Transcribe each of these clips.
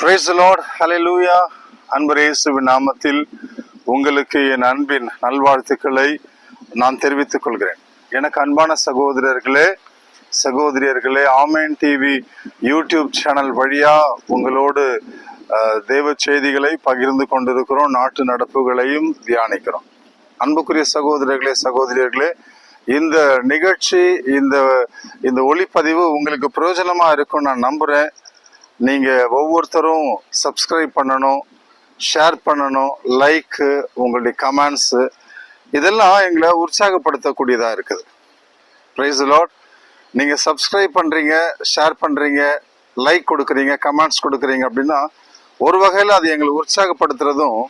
Praise the Lord. Hallelujah. அன்பர் இயேசுவின் நாமத்தில் உங்களுக்கு என் அன்பின் நல்வாழ்த்துக்களை நான் தெரிவித்துக் கொள்கிறேன். எனக்கு அன்பான சகோதரர்களே, சகோதரியர்களே, ஆமென் டிவி யூடியூப் சேனல் வழியா உங்களோடு தேவ செய்திகளை பகிர்ந்து கொண்டிருக்கிறோம். நாட்டு நடப்புகளையும் தியானிக்கிறோம். அன்புக்குரிய சகோதரர்களே, சகோதரியர்களே, இந்த நிகழ்ச்சி, இந்த ஒளிப்பதிவு உங்களுக்கு பிரயோஜனமா இருக்கும் நான் நம்புறேன். நீங்க ஒவ்வொருத்தரும் சப்ஸ்கிரைப் பண்ணணும், ஷேர் பண்ணணும், லைக்கு, உங்களுடைய கமெண்ட்ஸு, இதெல்லாம் எங்களை உற்சாகப்படுத்தக்கூடியதா இருக்குது. Price the Lord. நீங்க சப்ஸ்கிரைப் பண்றீங்க, ஷேர் பண்றீங்க, லைக் கொடுக்குறீங்க, கமெண்ட்ஸ் கொடுக்குறீங்க அப்படின்னா ஒரு வகையில் அது எங்களை உற்சாகப்படுத்துறதும்,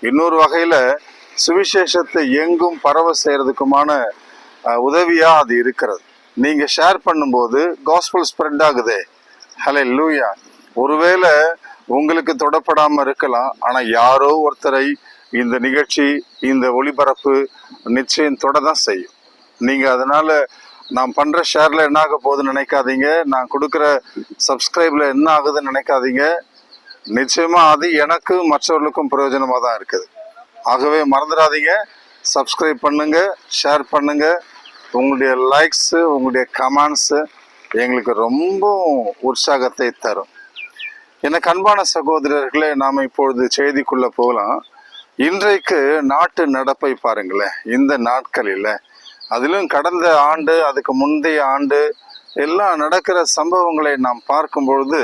இன்னொரு வகையில் சுவிசேஷத்தை எங்கும் பரவ செய்யறதுக்குமான உதவியா அது இருக்கிறது. நீங்க ஷேர் பண்ணும்போது காஸ்பல் ஸ்ப்ரெட் ஆகுதே. ஹல்லேலூயா. ஒருவேளை உங்களுக்கு தொடப்படாம இருக்கலாம், ஆனா யாரோ ஒருத்தரை இந்த நிகழ்ச்சி, இந்த ஒளிபரப்பு நிச்சயம் தொடதான் செய்யும். நீங்க அதனால நான் பண்ற ஷேர்ல என்ன ஆக போகுதுன்னு நினைக்காதீங்க, நான் கொடுக்குற சப்ஸ்கிரைப்ல என்ன ஆகுதுன்னு நினைக்காதீங்க. நிச்சயமா அது எனக்கு மற்றவர்களுக்கும் பிரயோஜனமா தான் இருக்குது. ஆகவே மறந்துடாதீங்க, சப்ஸ்கிரைப் பண்ணுங்க, ஷேர் பண்ணுங்க. உங்களுடைய லைக்ஸு, உங்களுடைய கமெண்ட்ஸு எங்களுக்கு ரொம்ப உற்சாகத்தை தரும். எனக்கு அன்பான சகோதரர்களே, நாம் இப்பொழுது செய்திக்குள்ள போகலாம். இன்றைக்கு நாட்டு நடப்பை பாருங்களேன். இந்த நாட்களில், அதிலும் கடந்த ஆண்டு, அதுக்கு முந்தைய ஆண்டு எல்லாம் நடக்கிற சம்பவங்களை நாம் பார்க்கும் பொழுது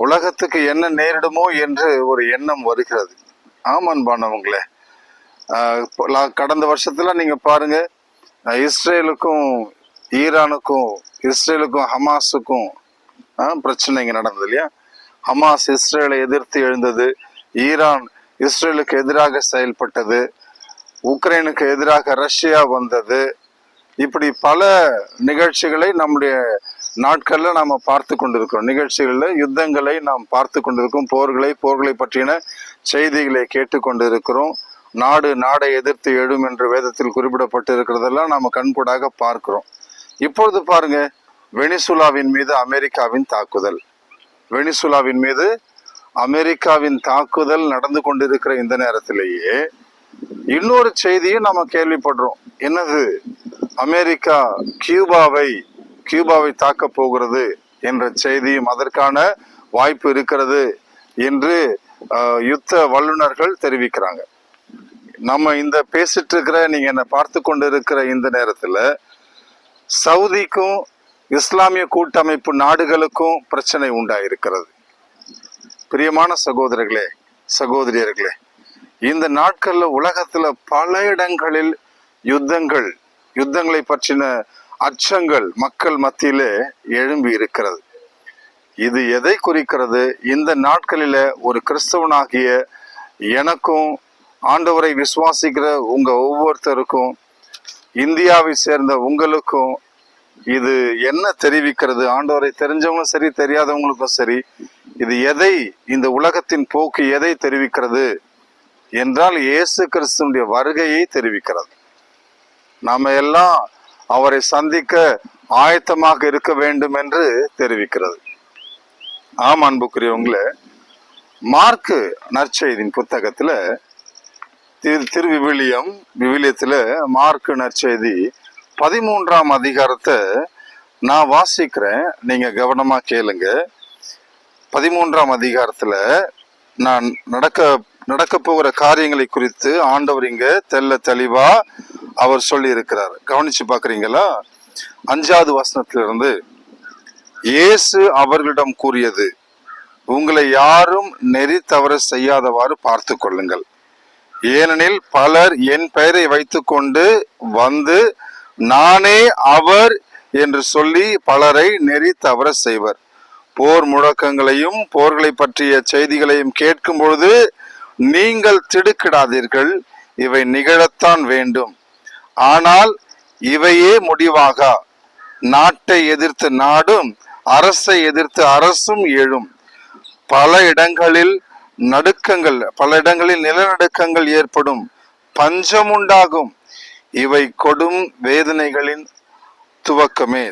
உலகத்துக்கு என்ன நேரிடுமோ என்று ஒரு எண்ணம் வருகிறது. ஆமன்பானவங்களே, கடந்த வருஷத்துல நீங்க பாருங்க, இஸ்ரேலுக்கும் ஈரானுக்கும், இஸ்ரேலுக்கும் ஹமாஸுக்கும் பிரச்சனைங்க நடந்தது இல்லையா? ஹமாஸ் இஸ்ரேலை எதிர்த்து எழுந்தது, ஈரான் இஸ்ரேலுக்கு எதிராக செயல்பட்டது, உக்ரைனுக்கு எதிராக ரஷ்யா வந்தது. இப்படி பல நிகழ்ச்சிகளை நம்முடைய நாட்கள்ல நாம பார்த்து கொண்டிருக்கிறோம். நிகழ்ச்சிகள்ல யுத்தங்களை நாம் பார்த்து கொண்டிருக்கோம், போர்களை பற்றின செய்திகளை கேட்டுக்கொண்டு இருக்கிறோம். நாடை எதிர்த்து எழும் என்று வேதத்தில் குறிப்பிடப்பட்டு இருக்கிறதெல்லாம் நாம கண்கூடாக பார்க்கிறோம். இப்பொழுது பாருங்க, வெனிசுலாவின் மீது அமெரிக்காவின் தாக்குதல். வெனிசுலாவின் மீது அமெரிக்காவின் தாக்குதல் நடந்து கொண்டிருக்கிற இந்த நேரத்திலேயே இன்னொரு செய்தியை நாம கேள்விப்படுறோம். என்னது? அமெரிக்கா கியூபாவை தாக்க போகிறது என்ற செய்தியும், அதற்கான வாய்ப்பு இருக்கிறது என்று யுத்த வல்லுநர்கள் தெரிவிக்கிறாங்க. நம்ம இந்த பேசிட்டு இருக்கிற, நீங்க என்ன பார்த்து கொண்டு இருக்கிற இந்த நேரத்துல சவுதிக்கும் இஸ்லாமிய கூட்டமைப்பு நாடுகளுக்கும் பிரச்சனை உண்டாயிருக்கிறது. பிரியமான சகோதரர்களே, சகோதரியர்களே, இந்த நாட்கள்ல உலகத்துல பல இடங்களில் யுத்தங்களை பற்றின அச்சங்கள் மக்கள் மத்தியிலே எழும்பி இருக்கிறது. இது எதை குறிக்கிறது? இந்த நாட்களில ஒரு கிறிஸ்தவனாகிய எனக்கும், ஆண்டவரை விசுவாசிக்கிற உங்க ஒவ்வொருத்தருக்கும், இந்தியாவை சேர்ந்த உங்களுக்கும் இது என்ன தெரிவிக்கிறது? ஆண்டவரை தெரிஞ்சவங்களும் சரி, தெரியாதவங்களுக்கும் சரி, இது எதை, இந்த உலகத்தின் போக்கு எதை தெரிவிக்கிறது என்றால் இயேசு கிறிஸ்துவினுடைய வருகையை தெரிவிக்கிறது. நாம எல்லாம் அவரை சந்திக்க ஆயத்தமாக இருக்க வேண்டும் என்று தெரிவிக்கிறது. ஆம் அன்புக்குரியவங்களே, மார்க்கு நற்செய்தியின் புத்தகத்துல, விவிலியத்துல மார்க்கு நற்செய்தி 13ஆம் அதிகாரத்தை நான் வாசிக்கிறேன், நீங்க கவனமா கேளுங்க. 13ஆம் அதிகாரத்துல நான் நடக்க போகிற காரியங்களை குறித்து ஆண்டவர் இங்க தெளிவா அவர் சொல்லி இருக்கிறார். கவனிச்சு பாக்குறீங்களா? 5வது வசனத்திலிருந்து, இயேசு அவர்களிடம் கூறியது, உங்களை யாரும் நெறி தவற செய்யாதவாறு பார்த்து கொள்ளுங்கள். ஏனெனில் பலர் என் பெயரை வைத்துக்கொண்டு வந்து நானே அவர் என்று சொல்லி பலரை நெறி தவற செய்வர். போர் முழக்கங்களையும் போர்களை பற்றிய செய்திகளையும் கேட்கும் பொழுது நீங்கள் திடுக்கிடாதீர்கள். இவை நிகழத்தான் வேண்டும், ஆனால் இவையே முடிவாக. நாட்டை எதிர்த்து நாடும், அரசை எதிர்த்து அரசும் எழும். பல இடங்களில் நிலநடுக்கங்கள் ஏற்படும், பஞ்சம் உண்டாகும். இவை கொடும் வேதனைகளின் தொடக்கமே.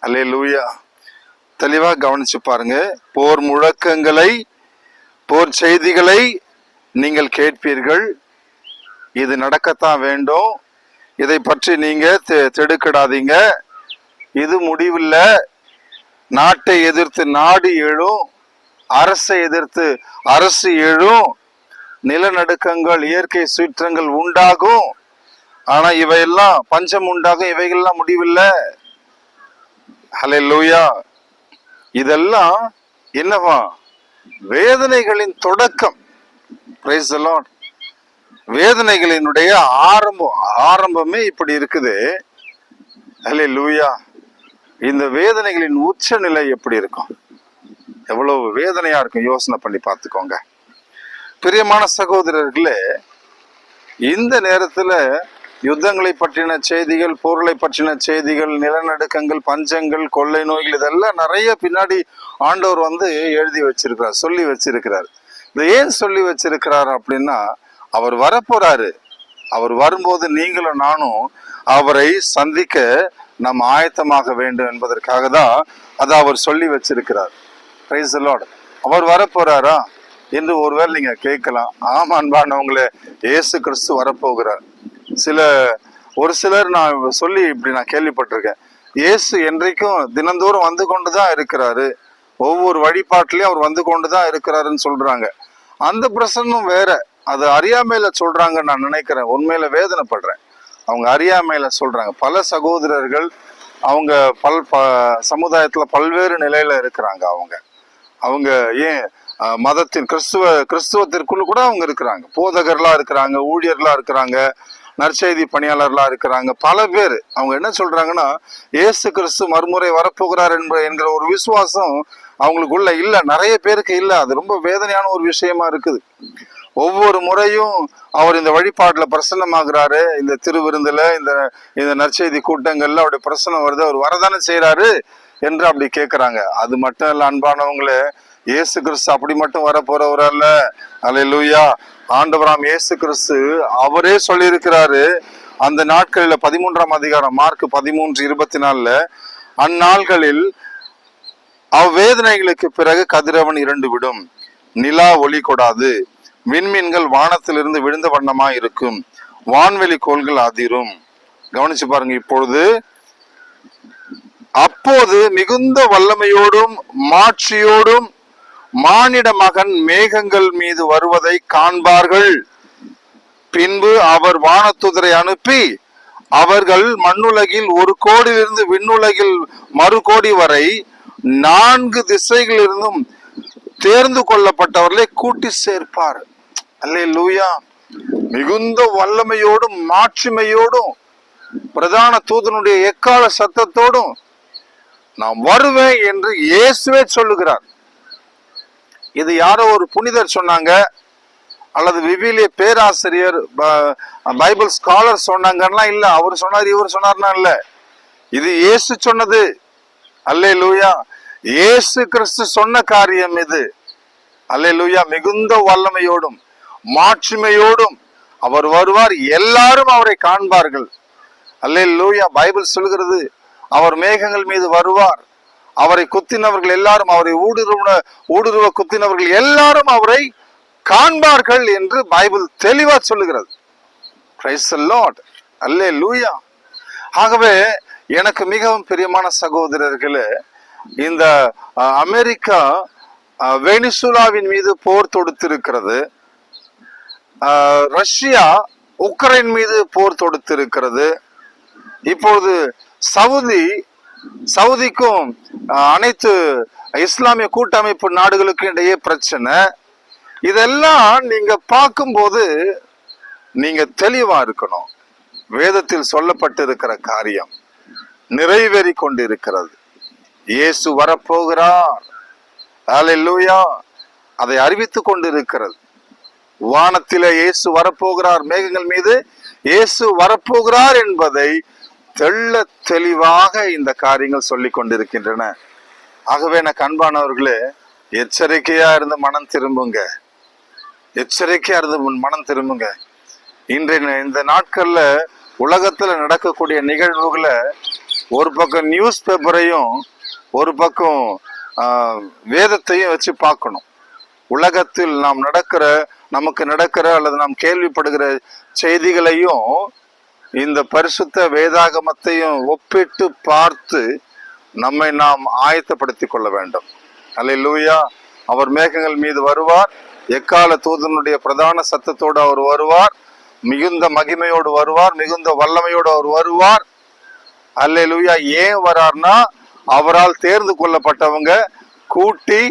அல்லேலூயா. தெளிவா கவனிச்சு பாருங்க. போர் முழக்கங்களை, போர் செய்திகளை நீங்கள் கேட்பீர்கள். இது நடக்கத்தான் வேண்டும். இதை பற்றி நீங்க திடுக்கிடாதீங்க. இது முடிவில்ல. நாட்டை எதிர்த்து நாடு எழும், அரசை எதிர்த்து அரசு எழும், நிலநடுக்கங்கள், இயற்கை சீற்றங்கள் உண்டாகும். ஆனா இவையெல்லாம் பஞ்சம் உண்டாகும். இவைகள்லாம் முடிவில்லை. ஹல்லேலூயா. இதெல்லாம் என்னவா? வேதனைகளின் தொடக்கம். Price the Lord. வேதனைகளினுடைய ஆரம்பமே இப்படி இருக்குது. ஹல்லேலூயா. இந்த வேதனைகளின் உச்ச நிலை எப்படி இருக்கும்? எவ்வளவு வேதனையா இருக்கும் யோசனை பண்ணி பார்த்துக்கோங்க. பிரியமான சகோதரர்களே, இந்த நேரத்துல யுத்தங்களை பற்றின செய்திகள், போர்களை பற்றின செய்திகள், நிலநடுக்கங்கள், பஞ்சங்கள், கொள்ளை நோய்கள், இதெல்லாம் நிறைய பின்னாடி ஆண்டவர் எழுதி வச்சிருக்கிறார், சொல்லி வச்சிருக்கிறார். இதை ஏன் சொல்லி வச்சிருக்கிறார் அப்படின்னா, அவர் வரப்போறாரு. அவர் வரும்போது நீங்களும் நானும் அவரை சந்திக்க நாம் ஆயத்தமாக வேண்டும் என்பதற்காக தான் அதை அவர் சொல்லி வச்சிருக்கிறார். Price the Lord. அவர் வரப்போறாரா என்று ஒருவேளை நீங்க கேட்கலாம். ஆமா அன்பானவங்களே, இயேசு கிறிஸ்து வரப்போகிறார். ஒரு சிலர் நான் சொல்லி இப்படி நான் கேள்விப்பட்டிருக்கேன். இயேசு என்றைக்கும் தினந்தோறும் வந்து கொண்டுதான் இருக்கிறாரு, ஒவ்வொரு வழிபாட்டிலையும் அவர் வந்து கொண்டுதான் இருக்கிறாருன்னு சொல்றாங்க. அந்த பிரசன்னம் வேற. அது அறியாமையில சொல்றாங்க நான் நினைக்கிறேன். உண்மையில வேதனைப்படுறேன். அவங்க அறியாமையில சொல்றாங்க. பல சகோதரர்கள் அவங்க சமுதாயத்துல பல்வேறு நிலையில இருக்கிறாங்க. அவங்க ஏன் மதத்தின் கிறிஸ்துவத்திற்குள்ள கூட அவங்க இருக்கிறாங்க. போதகர்களா இருக்கிறாங்க, ஊழியர்களா இருக்கிறாங்க, நற்செய்தி பணியாளர்களா இருக்கிறாங்க. பல பேர் அவங்க என்ன சொல்றாங்கன்னா, இயேசு கிறிஸ்து மறுமுறை வரப்போகிறார் என்கிற ஒரு விசுவாசம் அவங்களுக்குள்ள இல்ல. நிறைய பேருக்கு இல்ல. அது ரொம்ப வேதனையான ஒரு விஷயமா இருக்குது. ஒவ்வொரு முறையும் அவர் இந்த வழிபாட்டுல பிரசன்னமாகிறாரு, இந்த திருவிருந்துல, இந்த நற்செய்தி கூட்டங்கள்ல அவருடைய பிரசன்னம் வருது, அவர் வரதானே செய்யறாரு என்று அப்படி கேட்கிறாங்க. அது மட்டும் இல்ல அன்பானவங்களே, இயேசு கிறிஸ்து அப்படி மட்டும் வர போறவர் அல்ல. அல்லேலூயா. ஆண்டவராம் இயேசு கிறிஸ்து அவரே சொல்லியிருக்கிறாரு. அந்த நாட்களில் 13ஆம் அதிகாரம் மார்க் 13:24, அந்நாள்களில் அவ்வேதனைகளுக்கு பிறகு கதிரவன் இரண்டு விடும், நிலா ஒளி கொடாது, விண்மீன்கள் வானத்திலிருந்து விழுந்த வண்ணமா இருக்கும், வான்வெளி கோள்கள் அதிரும். கவனிச்சு பாருங்க. அப்போது மிகுந்த வல்லமையோடும் மாட்சியோடும் மானிட மகன் மேகங்கள் மீது வருவதை காண்பார்கள். பின்பு அவர் வானதூதரை அனுப்பி அவர்கள் மண்ணுலகில் ஒரு கோடியிலிருந்து விண்ணுலகில் மறு கோடி வரை 4 திசைகளிலிருந்தும் தேர்ந்து கொள்ளப்பட்டவர்களை கூட்டி சேர்ப்பார். அல்லேலூயா. மிகுந்த வல்லமையோடும் மாட்சிமையோடும் பிரதான தூதனுடைய எக்கால சத்தத்தோடும் நான் வருவேன் என்று இயேசுவே சொல்லுகிறார். இது யாரோ ஒரு புனிதர் சொன்னாங்க, அல்லது விவிலிய பேராசிரியர், பைபிள் ஸ்காலர் சொன்னாங்கன்னா இல்ல. அவர் சொன்னார், இவர் சொன்னார்னா இல்ல. இது இயேசு சொன்னது. அல்லேலூயா. இயேசு கிறிஸ்து சொன்ன காரியம் இது. அல்லேலூயா. மிகுந்த வல்லமையோடும் மாட்சிமையோடும் அவர் வருவார், எல்லாரும் அவரை காண்பார்கள். அல்லேலூயா. பைபிள் சொல்கிறது, அவர் மேகங்கள் மீது வருவார், அவரை குத்தினவர்கள் எல்லாரும், அவரை ஊடுருவ குத்தினவர்கள் எல்லாரும் அவரை காண்பார்கள் என்று பைபிள் தெளிவா சொல்லுகிறது. Praise the Lord. அல்லேலூயா. ஆகவே எனக்கு மிகவும் பிரியமான சகோதரர்களே, இந்த அமெரிக்கா வெனிசுலாவின் மீது போர் தொடுத்திருக்கிறது. ரஷ்யா உக்ரைன் மீது போர் தொடுத்திருக்கிறது. இப்பொழுது சவுதிக்கும் அனைத்து இஸ்லாமிய கூட்டமைப்பு நாடுகளுக்கும் இடையே பிரச்சனை. இதெல்லாம் நீங்க பார்க்கும்போது நீங்க தெளிவா இருக்கணும். வேதத்தில் சொல்லப்பட்டிருக்கிற காரியம் நிறைவேறி கொண்டிருக்கிறது. இயேசு வரப்போகிறார். அல்லேலூயா. அதை அறிவித்துக் கொண்டிருக்கிறது. வானத்திலே இயேசு வரப்போகிறார், மேகங்கள் மீது இயேசு வரப்போகிறார் என்பதை தெள்ள தெளிவாக இந்த காரியங்கள் சொல்லி கொண்டிருக்கின்றன. ஆகவே எனக்கு அன்பானவர்களே, எச்சரிக்கையா இருந்து மனம் திரும்புங்க. எச்சரிக்கையா இருந்து மனம் திரும்புங்க. இந்த நாட்கள்ல உலகத்துல நடக்கக்கூடிய நிகழ்வுகளை ஒரு பக்கம் நியூஸ் பேப்பரையும் ஒரு பக்கம் வேதத்தையும் வச்சு பார்க்கணும். உலகத்தில் நமக்கு நடக்கிற அல்லது நாம் கேள்விப்படுகிற செய்திகளையும் இந்த பரிசுத்த வேதாகமத்தையும் ஒப்பிட்டு பார்த்து நம்மை நாம் ஆயத்தப்படுத்திக் கொள்ள வேண்டும். அல்லேலூயா. அவர் மேகங்கள் மீது வருவார், எக்கால தூதனுடைய பிரதான சத்தத்தோடு அவர் வருவார், மிகுந்த மகிமையோடு வருவார், மிகுந்த வல்லமையோடு அவர் வருவார். அல்லேலூயா. ஏன் வரார்னா அவரால் தேர்ந்து கொள்ளப்பட்டவங்க கூட்டி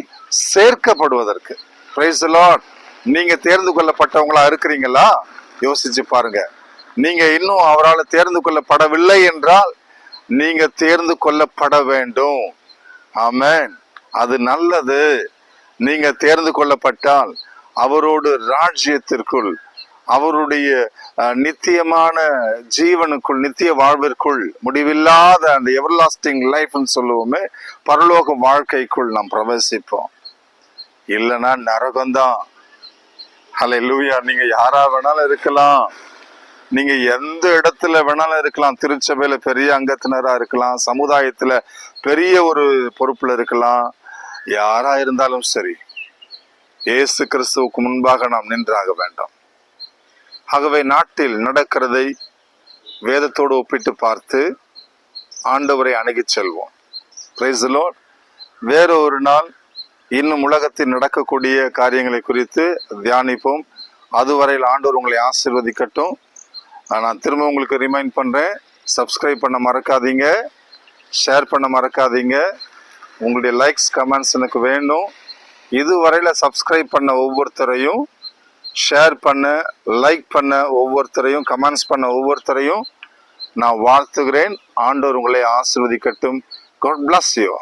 சேர்க்கப்படுவதற்கு. Price the Lord. நீங்க தேர்ந்து கொள்ளப்பட்டவங்களா இருக்கிறீங்களா? யோசிச்சு பாருங்க. நீங்க இன்னும் அவரால் தேர்ந்து கொள்ளப்படவில்லை என்றால் நீங்க தேர்ந்து கொள்ளப்பட வேண்டும். ஆமென். அது நல்லது. நீங்க தேர்ந்து கொள்ளப்பட்டால் அவரோடு ராஜ்யத்திற்குள், அவருடைய நித்தியமான ஜீவனுக்குள், நித்திய வாழ்விற்குள், முடிவில்லாத அந்த எவர்லாஸ்டிங் லைஃப்னு சொல்லுவோமே, பரலோக வாழ்க்கைக்குள் நாம் பிரவேசிப்போம். இல்லைன்னா நரகம்தான். ஹல்லேலூயா. நீங்க யாரா வேணாலும் இருக்கலாம், நீங்க எந்த இடத்துல வேணாலும் இருக்கலாம், திருச்சபையில பெரிய அங்கத்தினரா இருக்கலாம், சமுதாயத்துல பெரிய ஒரு பொறுப்புல இருக்கலாம், யாரா இருந்தாலும் சரி, இயேசு கிறிஸ்துவுக்கு முன்பாக நாம் நின்றாக வேண்டும். ஆகவே நாட்டில் நடக்கிறதை வேதத்தோடு ஒப்பிட்டு பார்த்து ஆண்டவரை அணுகி செல்வோம். Price the Lord. வேற ஒரு நாள் இன்னும் உலகத்தில் நடக்கக்கூடிய காரியங்களை குறித்து தியானிப்போம். அதுவரையில் ஆண்டவர் உங்களை ஆசீர்வதிக்கட்டும். நான் திரும்ப உங்களுக்கு ரிமைண்ட் பண்ணுறேன், சப்ஸ்கிரைப் பண்ண மறக்காதீங்க, ஷேர் பண்ண மறக்காதீங்க. உங்களுடைய லைக்ஸ் கமெண்ட்ஸ் எனக்கு வேணும். இதுவரையில் சப்ஸ்கிரைப் பண்ண ஒவ்வொருத்தரையும், ஷேர் பண்ண, லைக் பண்ண ஒவ்வொருத்தரையும், கமெண்ட்ஸ் பண்ண ஒவ்வொருத்தரையும் நான் வாழ்த்துகிறேன். ஆண்டவர் உங்களை ஆசீர்வதிக்கட்டும். God bless you.